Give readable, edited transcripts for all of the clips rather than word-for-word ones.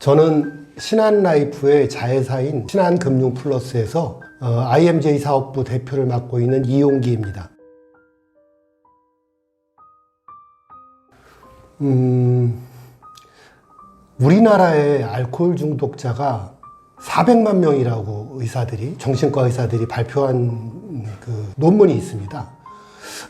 저는 신한라이프의 자회사인 신한금융플러스에서 IMJ 사업부 대표를 맡고 있는 이용기입니다. 우리나라의 알코올 중독자가 400만 명이라고 정신과 의사들이 발표한 그 논문이 있습니다.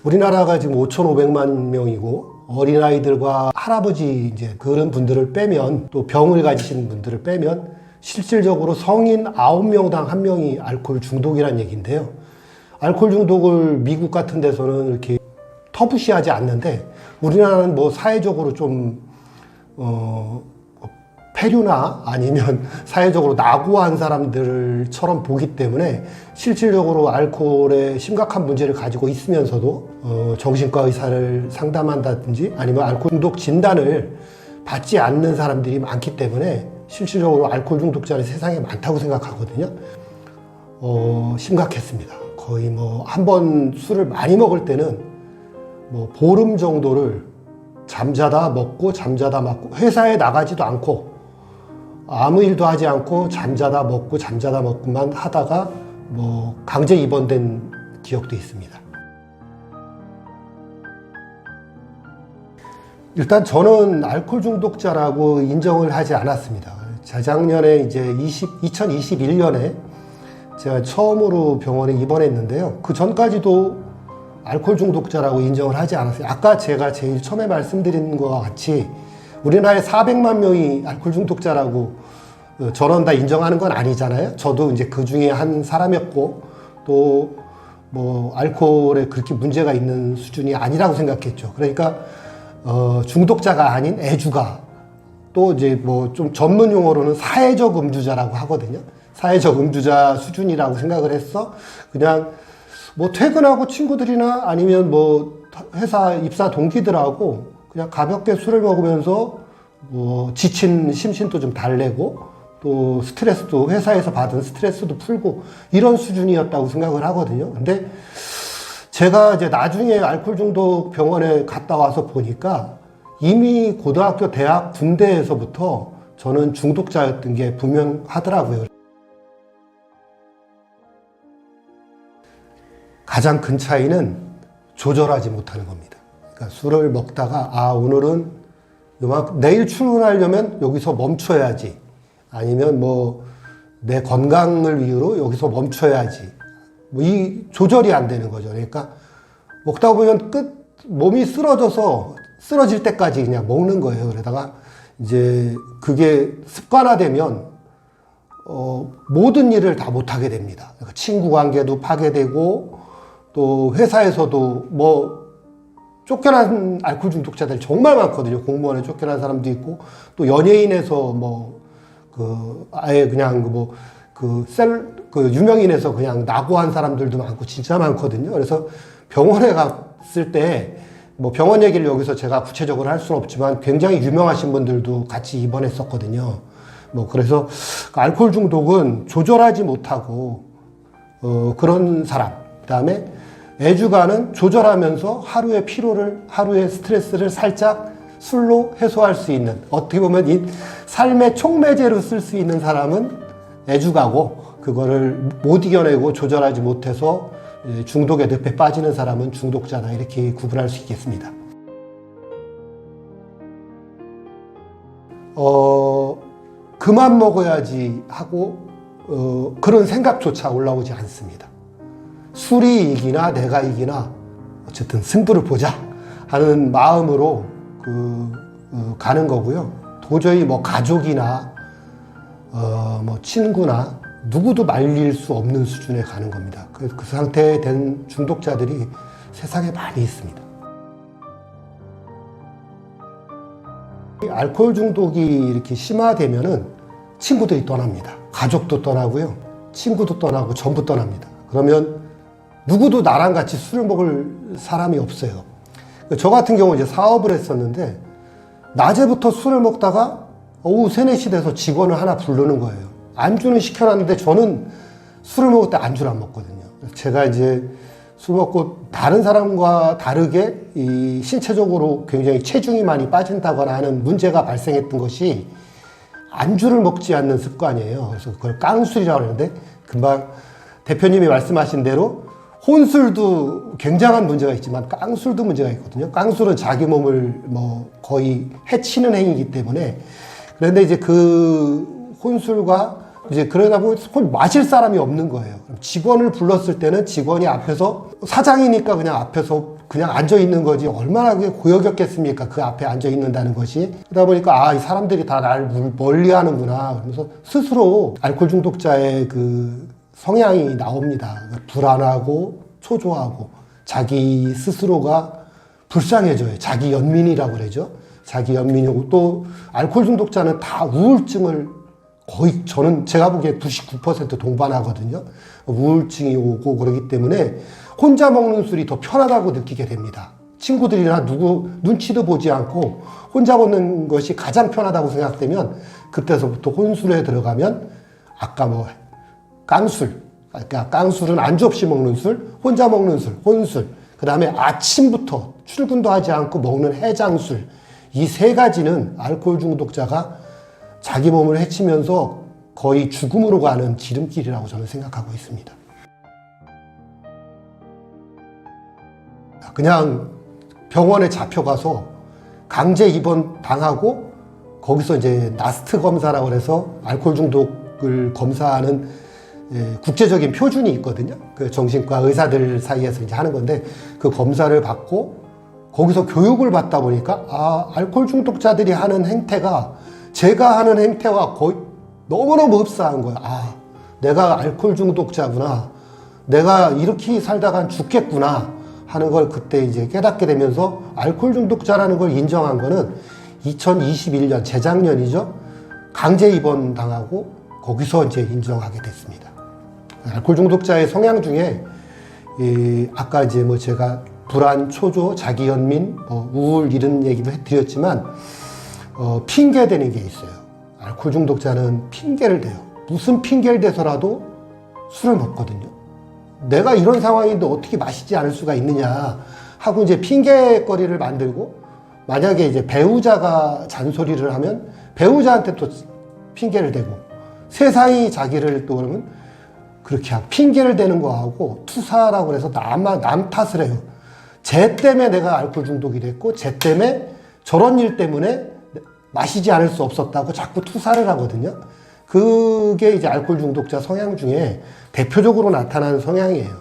우리나라가 지금 5,500만 명이고 어린아이들과 할아버지 그런 분들을 빼면 또 병을 가지신 분들을 빼면 실질적으로 성인 9명당 1명이 알코올 중독이란 얘기인데요. 알코올 중독을 미국 같은 데서는 이렇게 터부시하지 않는데 우리나라는 뭐 사회적으로 좀 폐류나 아니면 사회적으로 낙오한 사람들처럼 보기 때문에 실질적으로 알코올에 심각한 문제를 가지고 있으면서도 정신과 의사를 상담한다든지 아니면 알코올 중독 진단을 받지 않는 사람들이 많기 때문에 실질적으로 알코올 중독자는 세상에 많다고 생각하거든요. 심각했습니다. 거의 뭐 한 번 술을 많이 먹을 때는 뭐 보름 정도를 잠자다 먹고 잠자다 맞고 회사에 나가지도 않고 아무 일도 하지 않고 잠자다 먹고 잠자다 먹고만 하다가 뭐 강제 입원된 기억도 있습니다. 일단 저는 알코올 중독자라고 인정을 하지 않았습니다. 재작년에 이제 2021년에 제가 처음으로 병원에 입원했는데요. 그 전까지도 알코올 중독자라고 인정을 하지 않았어요. 아까 제가 제일 처음에 말씀드린 것과 같이 우리나라에 400만 명이 알코올 중독자라고 전원 다 인정하는 건 아니잖아요. 저도 이제 그 중에 한 사람이었고 또 뭐 알코올에 그렇게 문제가 있는 수준이 아니라고 생각했죠. 그러니까 중독자가 아닌 애주가 또 이제 뭐 좀 전문 용어로는 사회적 음주자라고 하거든요. 사회적 음주자 수준이라고 생각을 했어. 그냥 뭐 퇴근하고 친구들이나 아니면 뭐 회사 입사 동기들하고 그냥 가볍게 술을 먹으면서 뭐 지친 심신도 좀 달래고 또 스트레스도 회사에서 받은 스트레스도 풀고 이런 수준이었다고 생각을 하거든요. 근데 제가 이제 나중에 알코올 중독 병원에 갔다 와서 보니까 이미 고등학교, 대학, 군대에서부터 저는 중독자였던 게 분명하더라고요. 가장 큰 차이는 조절하지 못하는 겁니다. 그러니까 술을 먹다가 오늘은 내일 출근하려면 여기서 멈춰야지. 아니면 뭐 내 건강을 이유로 여기서 멈춰야지. 뭐 이 조절이 안 되는 거죠. 그러니까 먹다 보면 몸이 쓰러질 때까지 그냥 먹는 거예요. 그러다가 이제 그게 습관화되면 모든 일을 다 못하게 됩니다. 그러니까 친구 관계도 파괴되고 또 회사에서도 뭐 쫓겨난 알코올 중독자들 정말 많거든요. 공무원에 쫓겨난 사람도 있고 또 연예인에서 아예 그냥 유명인에서 그냥 낙오한 사람들도 많고 진짜 많거든요. 그래서 병원에 갔을 때 뭐 병원 얘기를 여기서 제가 구체적으로 할 수는 없지만 굉장히 유명하신 분들도 같이 입원했었거든요. 뭐 그래서 알코올 중독은 조절하지 못하고 그런 사람. 그다음에 애주가는 조절하면서 하루의 피로를, 하루의 스트레스를 살짝 술로 해소할 수 있는, 어떻게 보면 이 삶의 촉매제로 쓸 수 있는 사람은 애주가고 그거를 못 이겨내고 조절하지 못해서 중독의 늪에 빠지는 사람은 중독자다, 이렇게 구분할 수 있겠습니다. 그만 먹어야지 하고 그런 생각조차 올라오지 않습니다. 술이 이기나 내가 이기나 어쨌든 승부를 보자 하는 마음으로 가는 거고요. 도저히 뭐 가족이나 뭐 친구나 누구도 말릴 수 없는 수준에 가는 겁니다. 그 상태에 된 중독자들이 세상에 많이 있습니다. 알코올 중독이 이렇게 심화되면은 친구들이 떠납니다. 가족도 떠나고요. 친구도 떠나고 전부 떠납니다. 그러면 누구도 나랑 같이 술을 먹을 사람이 없어요. 저 같은 경우 이제 사업을 했었는데 낮에부터 술을 먹다가 오후 3, 4시 돼서 직원을 하나 부르는 거예요. 안주는 시켜놨는데 저는 술을 먹을 때 안주를 안 먹거든요. 제가 이제 술 먹고 다른 사람과 다르게 이 신체적으로 굉장히 체중이 많이 빠진다거나 하는 문제가 발생했던 것이 안주를 먹지 않는 습관이에요. 그래서 그걸 깡술이라고 하는데 금방 대표님이 말씀하신 대로 혼술도 굉장한 문제가 있지만 깡술도 문제가 있거든요. 깡술은 자기 몸을 뭐 거의 해치는 행위이기 때문에 그런데 이제 그 혼술과 이제 그러다 보면 마실 사람이 없는 거예요. 직원을 불렀을 때는 직원이 앞에서 사장이니까 그냥 앞에서 그냥 앉아 있는 거지 얼마나 그게 고역이었겠습니까? 그 앞에 앉아 있는다는 것이. 그러다 보니까 아, 이 사람들이 다 날 멀리 하는구나. 그러면서 스스로 알코올 중독자의 그 성향이 나옵니다. 불안하고 초조하고 자기 스스로가 불쌍해져요. 자기 연민이라고 그러죠. 자기 연민이고 또 알코올 중독자는 다 우울증을 거의 저는 제가 보기에 99% 동반하거든요. 우울증이 오고 그러기 때문에 혼자 먹는 술이 더 편하다고 느끼게 됩니다. 친구들이나 누구 눈치도 보지 않고 혼자 먹는 것이 가장 편하다고 생각되면 그때서부터 혼술에 들어가면 아까 뭐 깡술, 그러니까 깡술은 안주 없이 먹는 술, 혼자 먹는 술, 혼술, 그 다음에 아침부터 출근도 하지 않고 먹는 해장술, 이 세 가지는 알코올 중독자가 자기 몸을 해치면서 거의 죽음으로 가는 지름길이라고 저는 생각하고 있습니다. 그냥 병원에 잡혀가서 강제 입원 당하고 거기서 이제 나스트 검사라고 해서 알코올 중독을 검사하는 국제적인 표준이 있거든요. 그 정신과 의사들 사이에서 이제 하는 건데 그 검사를 받고 거기서 교육을 받다 보니까 아, 알코올 중독자들이 하는 행태가 제가 하는 행태와 거의 너무너무 흡사한 거야. 아, 내가 알코올 중독자구나. 내가 이렇게 살다간 죽겠구나 하는 걸 그때 이제 깨닫게 되면서 알코올 중독자라는 걸 인정한 거는 2021년 재작년이죠. 강제 입원 당하고 거기서 이제 인정하게 됐습니다. 알코올 중독자의 성향 중에 아까 이제 뭐 제가 불안, 초조, 자기 연민, 우울 이런 얘기도 드렸지만 핑계 대는 게 있어요. 알코올 중독자는 핑계를 대요. 무슨 핑계를 대서라도 술을 먹거든요. 내가 이런 상황인데 어떻게 마시지 않을 수가 있느냐 하고 이제 핑계거리를 만들고 만약에 이제 배우자가 잔소리를 하면 배우자한테 또 핑계를 대고 세상이 자기를 또 그러면 그렇게 핑계를 대는 거하고 투사라고 해서 남 탓을 해요. 쟤 때문에 내가 알코올 중독이 됐고 쟤 때문에 저런 일 때문에 마시지 않을 수 없었다고 자꾸 투사를 하거든요. 그게 이제 알코올 중독자 성향 중에 대표적으로 나타나는 성향이에요.